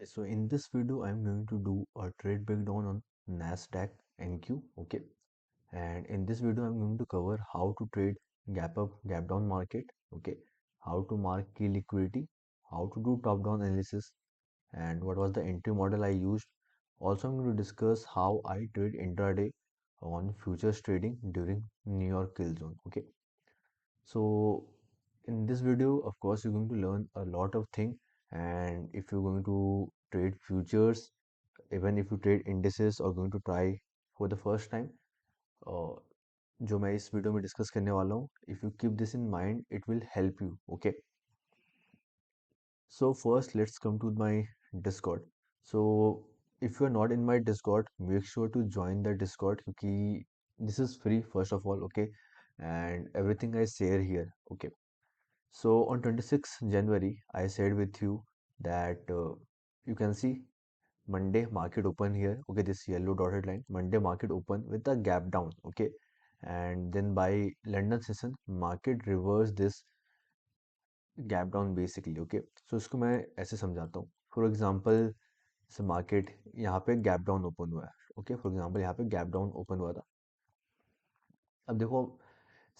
So in this video, I'm going to do a trade breakdown on Nasdaq NQ. Okay, and in this video, I'm going to cover how to trade gap up, gap down market. Okay, how to mark key liquidity, how to do top down analysis, and what was the entry model I used. Also, I'm going to discuss how I trade intraday on futures trading during New York kill zone. Okay, so in this video, of course, you're going to learn a lot of things. And if you're going to trade futures, even if you trade indices or going to try for the first time, uh, जो मैं इस video में discuss करने वाला हूँ, if you keep this in mind, it will help you. Okay, so first let's come to my Discord. So if you are not in my Discord, make sure to join the Discord क्योंकि this is free first of all. Okay, and everything I share here. Okay, so on 26th January, I said with you that you can see Monday market open here. Okay, this yellow dotted line. Monday market open with a gap down. Okay, and then by London session, market reversed this gap down basically. Okay, so इसको मैं ऐसे समझाता हूँ. For example, जैसे market यहाँ पे gap down open हुआ है. ओके, फॉर एग्जांपल यहाँ पे गैप डाउन ओपन हुआ था. अब देखो,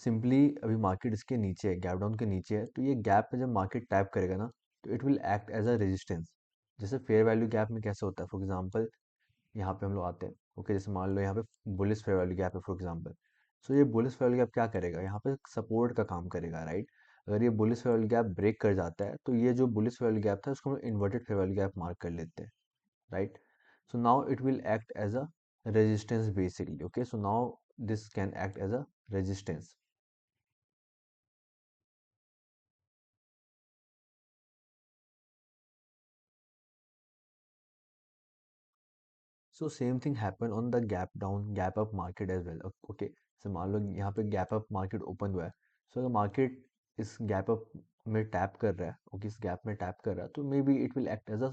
सिंपली अभी मार्केट इसके नीचे है, गैप डाउन के नीचे है, तो ये गैप पे जब मार्केट टैप करेगा ना, तो it will act as a resistance. जैसे फेयर वैल्यू गैप में कैसे होता है, फॉर एग्जांपल यहाँ पे हम लोग आते हैं. ओके, जैसे मान लो यहाँ पे बुलिश फेयर वैल्यू गैप है फॉर एग्जांपल. सो ये बुलिश फेयर वैल्यू गैप क्या करेगा, यहाँ पे सपोर्ट का काम करेगा, राइट. अगर ये bullish fair value gap break कर जाता है, तो ये जो बुलिश फेयर वैल्यू गैप था उसको हम inverted fair value gap mark कर लेते हैं, right. So now it will act as a resistance basically. Okay, so now this can act as a resistance. So same thing happen on the gap down gap up market as well. Okay, so मान लो यहाँ पे gap up market open हुआ है. So अगर market इस gap up में tap कर रहा है, okay, इस gap में tap कर रहा है, तो maybe it will act as a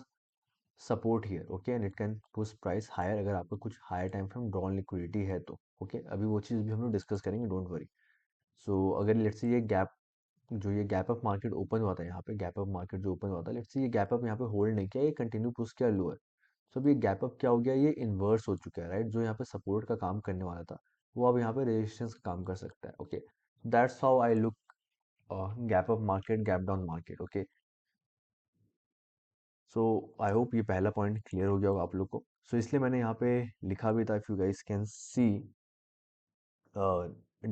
support here. Okay, and it can push price higher अगर आपका कुछ higher time frame drawn liquidity है तो. Okay, अभी वो चीज़ भी हम लोग डिस्कस करेंगे, डोंट वरी. सो अगर लेट्स से ये गैप, जो ये गैप अप मार्केट ओपन हुआ था, यहाँ पे गैप अप मार्केट जो ओपन हुआ था, लेट्स से ये गैप अप यहाँ पे होल्ड नहीं किया, ये कंटिन्यू पुश किया लोअर. सो अब ये गैप अप क्या हो गया, ये इन्वर्स हो चुका है, राइट. जो यहाँ पे सपोर्ट का काम करने वाला था, वो अब यहाँ पे रेजिस्टेंस का काम कर सकता है. Okay, that's how I look gap up market, gap down market. Okay, so I hope ये पहला पॉइंट क्लियर हो गया होगा आप लोग को. सो इसलिए मैंने यहाँ पे लिखा भी था, if you guys can see,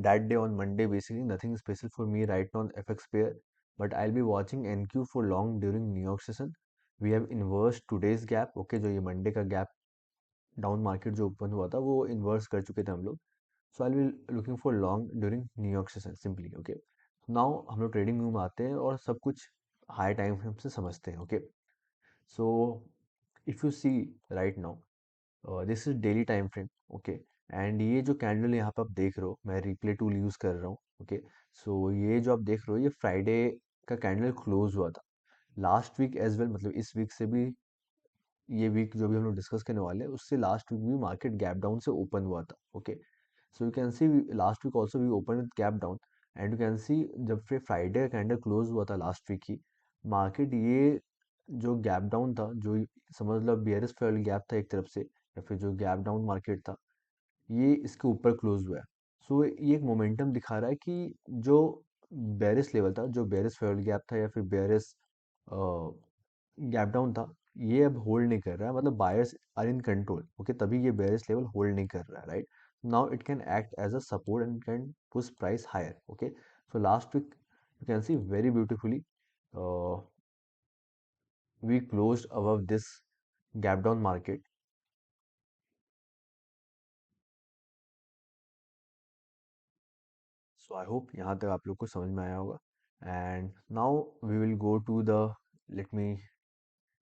that day on Monday, basically nothing special for me right now on FX pair, but I'll be watching NQ for long during New York session. We have inversed today's gap. Okay, जो ये Monday का gap down market जो open हुआ था, वो inverse कर चुके थे हम लोग. So I will looking for long during New York session simply. Okay, now हम लोग ट्रेडिंग व्यू में आते हैं और सब कुछ हाई टाइम फ्रेम से समझते हैं. Okay, so if you see right now, this is daily time frame. Okay, and ये जो कैंडल यहाँ पे आप देख रहे हो, मैं रिप्ले टूल यूज कर रहा हूँ. ओके, सो ये जो आप देख रहे हो, ये फ्राइडे का कैंडल क्लोज हुआ था लास्ट वीक एज वेल. मतलब इस वीक से भी, ये वीक जो भी हम लोग डिस्कस करने वाले हैं, उससे लास्ट वीक भी मार्केट गैप डाउन से ओपन हुआ था. Okay, so you can see last week also we open with gap down. And you can see जब फिर फ्राइडे का कैंडल क्लोज हुआ था लास्ट वीक ही, मार्केट ये जो गैप डाउन था, जो समझ लो बियरिश फेयर गैप था एक तरफ से, या फिर जो गैप डाउन मार्केट था, ये इसके ऊपर क्लोज हुआ है. सो ये एक मोमेंटम दिखा रहा है कि जो बेरिस लेवल था, जो बेरिस फेयर गैप था या फिर बेरिस गैप डाउन था, ये अब होल्ड नहीं कर रहा है. मतलब buyers are in control. Okay, तभी ये बेरिस लेवल होल्ड नहीं कर रहा है, right. Now it can act as a support and can push price higher. Okay, so last week you can see very beautifully we closed above this gap down market. So I hope यहाँ तक आप लोग को समझ में आया होगा. And now we will go to the, let me,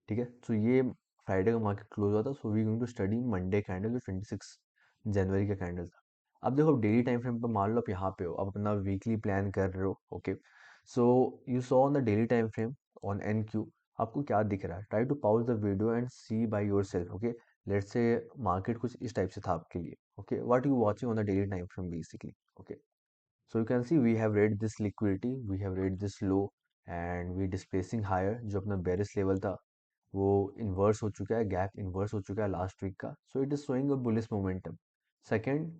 ठीक है. सो ये फ्राइडे का मार्केट क्लोज हुआ था, so we going to study Monday candle जो 26 जनवरी का कैंडल था. अब देखो, अब डेली टाइम फ्रेम पर मान लो आप यहाँ पे हो, आप अपना वीकली प्लान कर रहे हो. Okay, so you saw on the daily time frame on N Q, आपको क्या दिख रहा है. Try to pause the video and see by yourself. Okay, let's say market कुछ इस टाइप से था आपके लिए. Okay, what you watching on the daily time frame basically. Okay, so you can see we have read this liquidity, we have read this low, and we displacing higher जो अपना bearish level था. वो inverse हो चुका है, gap inverse हो चुका है लास्ट वीक का, so it is showing a bullish momentum. Second,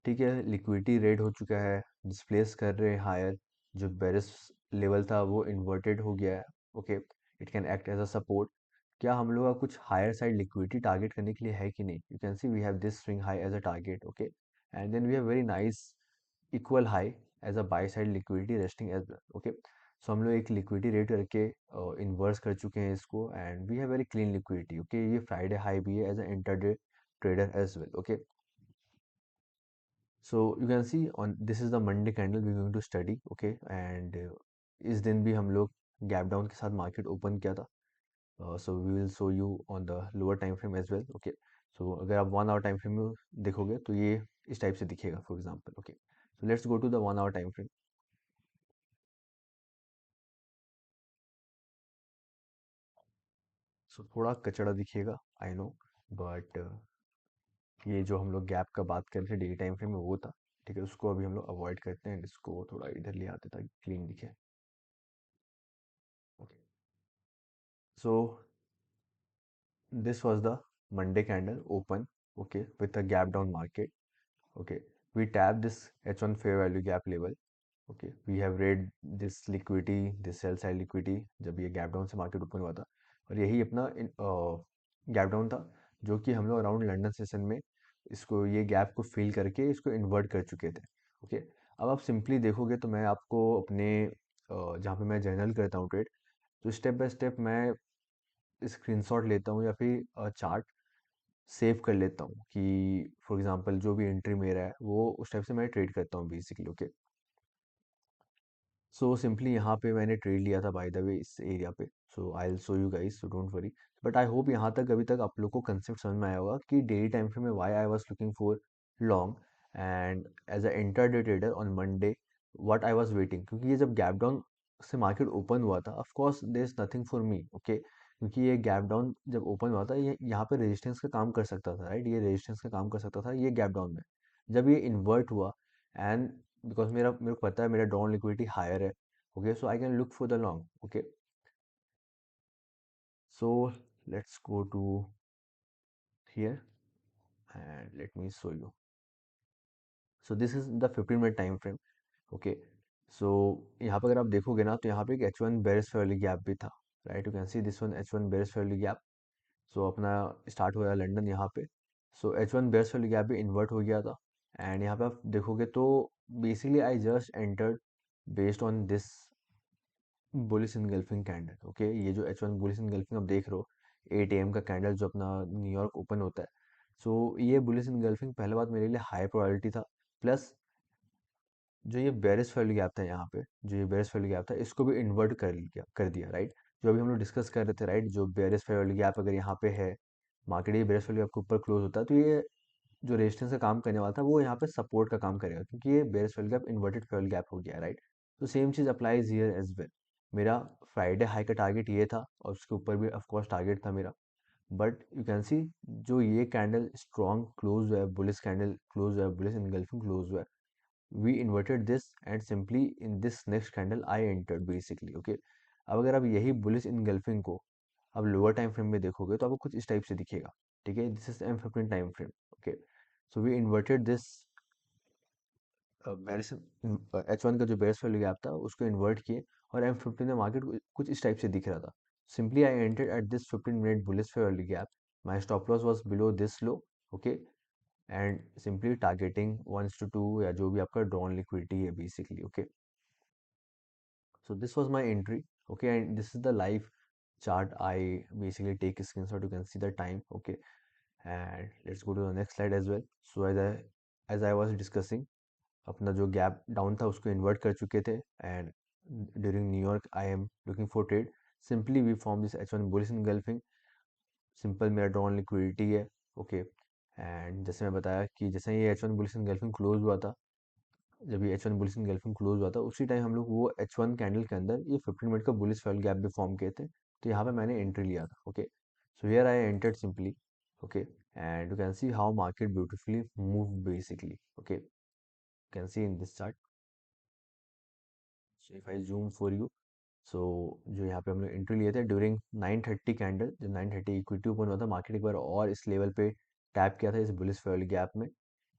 ठीक है, लिक्विडिटी रेट हो चुका है, डिस्प्लेस कर रहे हैं हायर, जो बेरिस लेवल था वो इन्वर्टेड हो गया है। Okay, it can act as a support. क्या हम लोग का कुछ हायर साइड लिक्विडिटी टारगेट करने के लिए है कि नहीं? You can see we have this swing high as a target. Okay, and then we have very nice equal high as a buy side liquidity resting as well. Okay, so हम लोग एक liquidity rate करके inverse कर चुके हैं इसको, and we have very clean liquidity. Okay, ये Friday high भी है as a intraday trader as well. Okay, so you can see on this is the Monday candle we're going to study. Okay, and इस दिन भी हम लोग gap down के साथ मार्केट ओपन किया था। So we will show you on the lower time frame as well. Okay, so अगर आप 1 आवर टाइम फ्रेम में देखोगे तो ये इस टाइप से दिखेगा for example. Okay, so let's go to the 1 hour time frame. So थोड़ा कचड़ा दिखेगा, आई नो, बट ये जो हम लोग गैप का बात कर रहे थे डेली टाइम फ्रेम में वो था। ठीक है, उसको अभी हम लोग अवॉइड करते हैं, इसको थोड़ा इधर ले आते ताकि क्लीन दिखे। Okay, so this was the Monday candle open, okay, with a gap down market. Okay, we tap this H1 fair value gap level. Okay, we have read this liquidity, this sell side liquidity जब ये gap down से market open हुआ था, और यही अपना gap down था जो कि हम लोग अराउंड लंदन सेशन में इसको ये गैप को फिल करके इसको इन्वर्ट कर चुके थे। ओके, अब आप सिंपली देखोगे तो मैं आपको अपने जहाँ पे मैं जर्नल करता हूँ ट्रेड, तो स्टेप बाय स्टेप मैं स्क्रीनशॉट लेता हूँ या फिर चार्ट सेव कर लेता हूँ कि फॉर एग्जांपल जो भी एंट्री मेरा है वो उस टाइप से मैं ट्रेड करता हूँ बेसिकली। ओके, सो सिंपली यहाँ पे मैंने ट्रेड लिया था बाय द वे इस एरिया पे। So I will show you guys, so don't worry. But I hope यहाँ तक अभी तक आप लोग को कंसेप्ट समझ में आया होगा कि डेली टाइम फ्रेम में why I was looking for long, and as a intraday trader on Monday what I was waiting, क्योंकि ये जब गैप डाउन से मार्केट ओपन हुआ था, of course there is nothing for me. Okay, क्योंकि ये gap down जब open हुआ था ये यहाँ पे रेजिस्टेंस का काम कर सकता था, राइट? ये रेजिस्टेंस का काम कर सकता था ये गैप डाउन में। जब ये इन्वर्ट हुआ, एंड बिकॉज मेरे को पता है मेरा डाउन लिक्विडिटी हायर है, okay, so I can look for the long. Okay, so let's go to here and let me show you. So this is the 15 minute time frame. Okay, so यहाँ पर अगर आप देखोगे ना तो यहाँ पे एक H1 बेरिश वाली गैप भी था, right? You can see this one H1 bearish वाली गैप। सो अपना स्टार्ट हो गया लंदन यहाँ पे। सो H1 बेरिश वाली गैप भी इन्वर्ट हो गया था, एंड यहाँ पे आप देखोगे तो basically I just entered based on this bullish engulfing candle. Okay, ये जो H1 बुलिश इनगल्फिंग आप देख रहे हो 8 AM का कैंडल जो अपना न्यूयॉर्क ओपन होता है, सो ये बुलिश इनगल्फिंग पहले बात मेरे लिए हाई प्रोबेबिलिटी था। प्लस जो ये बेरिश वैल्यू गैप था यहाँ पे, जो ये बेरिश वैल्यू गैप था इसको भी इन्वर्ट कर दिया, राइट? जो अभी हम लोग डिस्कस कर रहे थे, राइट, जो बेरिश वैल्यू गैप अगर यहाँ पे है, मार्केट ये बेरिश वैल्यू गैप के ऊपर क्लोज होता है तो ये जो रेजिस्टेंस का काम करने वाला था वो यहाँ पे सपोर्ट का काम करेगा, क्योंकि ये bearish fail gap inverted fail gap हो गया, राइट? तो सेम चीज़ अप्लाइज हियर एज वेल। मेरा फ्राइडे हाई का टारगेट ये था और उसके ऊपर भी ऑफ कोर्स टारगेट था मेरा। बट यू कैन सी जो ये कैंडल स्ट्रॉन्ग क्लोज हुआ है, बुलिश कैंडल क्लोज हुआ है, बुलिश इनगल्फिंग क्लोज हुआ है, we inverted this and simply in this next candle I entered basically. Okay, अब अगर आप यही बुलिश इनगल्फिंग को अब लोअर टाइम फ्रेम में देखोगे तो आपको कुछ इस टाइप से दिखेगा। ठीक है, this is M15 time frame. Okay, so we inverted this bearish H1 का जो बेरिश वैल्यू गैप था उसको इन्वर्ट किए, और M15 में मार्केट कुछ इस टाइप से दिख रहा था। Simply I entered at this 15 minute bullish value gap, my stop loss was below this low. Okay, and simply targeting 1:2 या जो भी आपका ड्रॉन लिक्विडिटी है basically. Okay, so this was my entry. Okay, and this is the live chart. I basically take a screenshot, you can see the time. Okay, and let's go to the next slide as well. So as I was discussing, अपना जो gap down था उसको invert कर चुके थे, and during New York I am looking for trade. Simply we form this H1 bullish engulfing. Simple मेरा drawn liquidity है। Okay, and जैसे मैं बताया कि जैसे ये H1 बुलिश इनगल्फिंग क्लोज हुआ था, जब ये H1 बुलिश इनगल्फिंग क्लोज हुआ था उसी टाइम हम लोग वो H1 कैंडल के अंदर ये 15 मिनट का बुलिश फेल गैप भी फॉर्म किए थे, तो यहाँ पे मैंने एंट्री लिया था। Okay, so here I entered simply. Okay, and you can see how market beautifully move basically. Okay, can see in this chart. So if I zoom for you, सो जो यहाँ पे हम लोग एंट्री लिए थे ड्यूरिंग 9:30 कैंडल, जब 9:30 equity open हुआ था, मार्केट एक बार और इस लेवल पे टैप किया था इस बुलिश फेयर गैप में,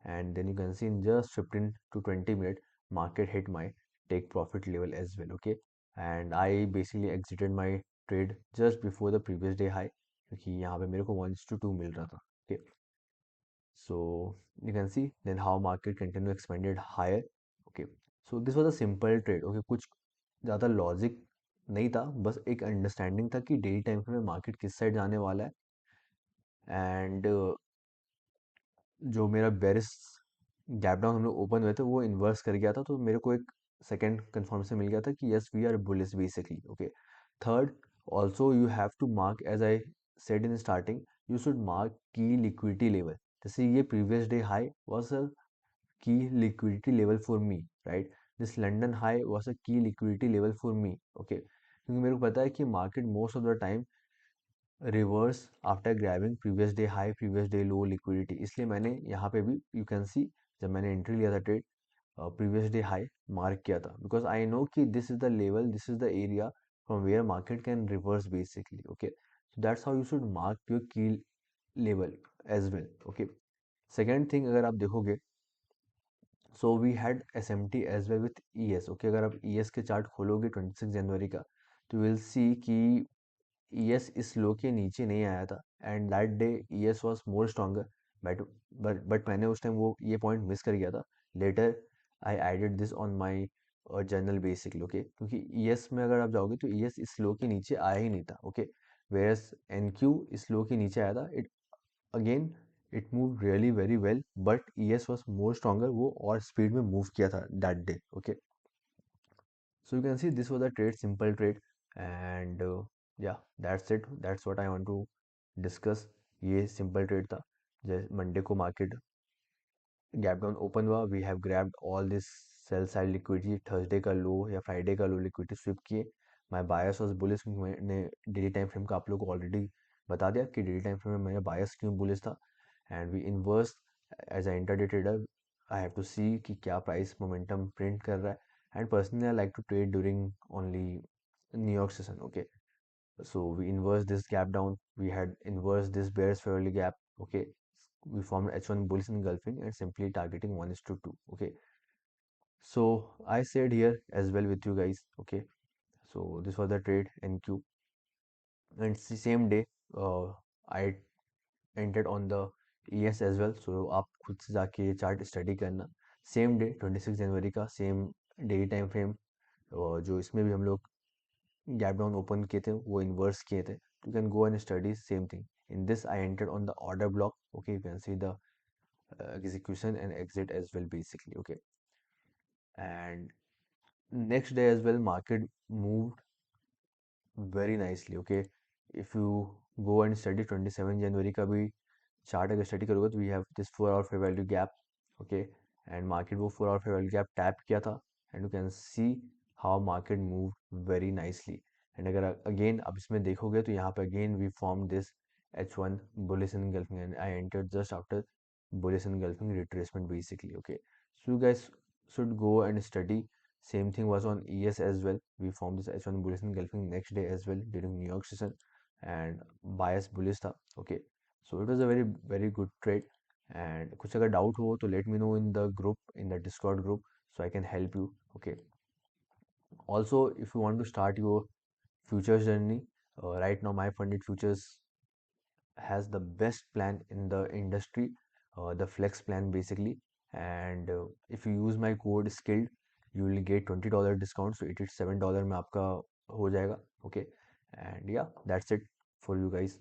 and then you can see in just 15 to 20 minute market hit my take profit level as well, okay. And I basically exited my trade just before the previous day high, क्योंकि यहाँ पे मेरे को 1:2 मिल रहा था, ओके। So you can see then how market continue expanded higher, okay। So this was a simple trade, okay। कुछ ज़्यादा लॉजिक नहीं था, बस एक अंडरस्टैंडिंग था कि डेली टाइम फ्रेम में मार्केट किस साइड जाने वाला है। एंड जो मेरा बेरिस गैप डाउन हम लोग ओपन हुए थे वो इन्वर्स कर गया था, तो मेरे को एक सेकेंड कंफर्मेशन मिल गया था कि yes we are bullish basically, okay. Third, also you have to mark as I said in starting, you should mark key liquidity level. जैसे ये previous day high was a key liquidity level for me, right? This London high was a key liquidity level for me, okay। क्योंकि मेरे को पता है कि market most of the time reverse after grabbing previous day high previous day low liquidity, इसलिए मैंने यहाँ पे भी यू कैन सी जब मैंने एंट्री लिया था trade previous day high mark किया था, बिकॉज आई नो कि this is the level, this is the area from where market can reverse basically, okay. So that's how you should mark your key level as well, okay. Second thing अगर आप देखोगे, so we had S M T as well with E S, okay. अगर आप E S के chart खोलोगे 26 जनवरी का, तो will see कि ई एस इस लो के नीचे नहीं आया था, and that day E S was more stronger, but but मैंने उस टाइम वो ये पॉइंट मिस कर गया था। Later I added this on my journal basically, okay. क्योंकि ई एस में अगर आप जाओगे तो ई एस इस लो के नीचे आया ही नहीं था, ओके। वेयरस एन क्यू इस लो के नीचे आया था, it again it move really very well, but E S was more stronger, वो और स्पीड में मूव किया था that day, okay. So you can see this was a trade, simple trade, and yeah that's it, that's what I want to discuss. ये simple trade था। जैसे Monday को market gap down open हुआ, we have grabbed all this sell side liquidity, Thursday का लो या Friday का लो liquidity sweep किए। My bias was bullish, मैंने डेली टाइम फ्रेम का आप लोगों को ऑलरेडी बता दिया कि डेली टाइम फ्रेम में मेरा बायस क्यों बुलिश था, and we inverse as a intraday trader. I have to see कि क्या प्राइस मोमेंटम प्रिंट कर रहा है, and personally I like to trade during only New York session, okay. So we inverse this gap down, we had inverse this bearish fairly gap, okay। We formed H1 bullish engulfing and simply targeting 1:2, okay। So I said here as well with you guys, okay। So this was the trade NQ, and same day I entered on the ES as well, so आप खुद से जाके ये chart study करना। Same day 26 जनवरी का same daily time frame, जो इसमें भी हम लोग गैप डाउन ओपन किए थे वो इन्वर्स किए थे, you can go and study same thing. In this I entered on the order block, okay. You can see the execution and exit as well basically, okay। And next day as well market moved very nicely, okay। if you go and study 27 जनवरी का भी chart अगर study करोगे तो we have this 4 hour fair value gap, okay. And market वो 4 hour fair value gap tap किया था, and you can see how market move very nicely. And अगर अगेन आप इसमें देखोगे तो यहाँ पे again we form this H1 bullish engulfing, and I entered just after bullish engulfing retracement basically, okay। So you guys should go and study. Same thing was on ES as well, we formed this H1 bullish engulfing next day as well during New York session, and bias bullish था, okay। So it was a very very good trade, and कुछ अगर doubt हो तो let me know in the group, in the Discord group, so I can help you, okay। Also if you want to start your futures journey, right now my funded futures has the best plan in the industry, the flex plan basically, and if you use my code skilled you will get $20 discount, so it is $7 में आपका हो जाएगा, okay। And yeah, that's it for you guys.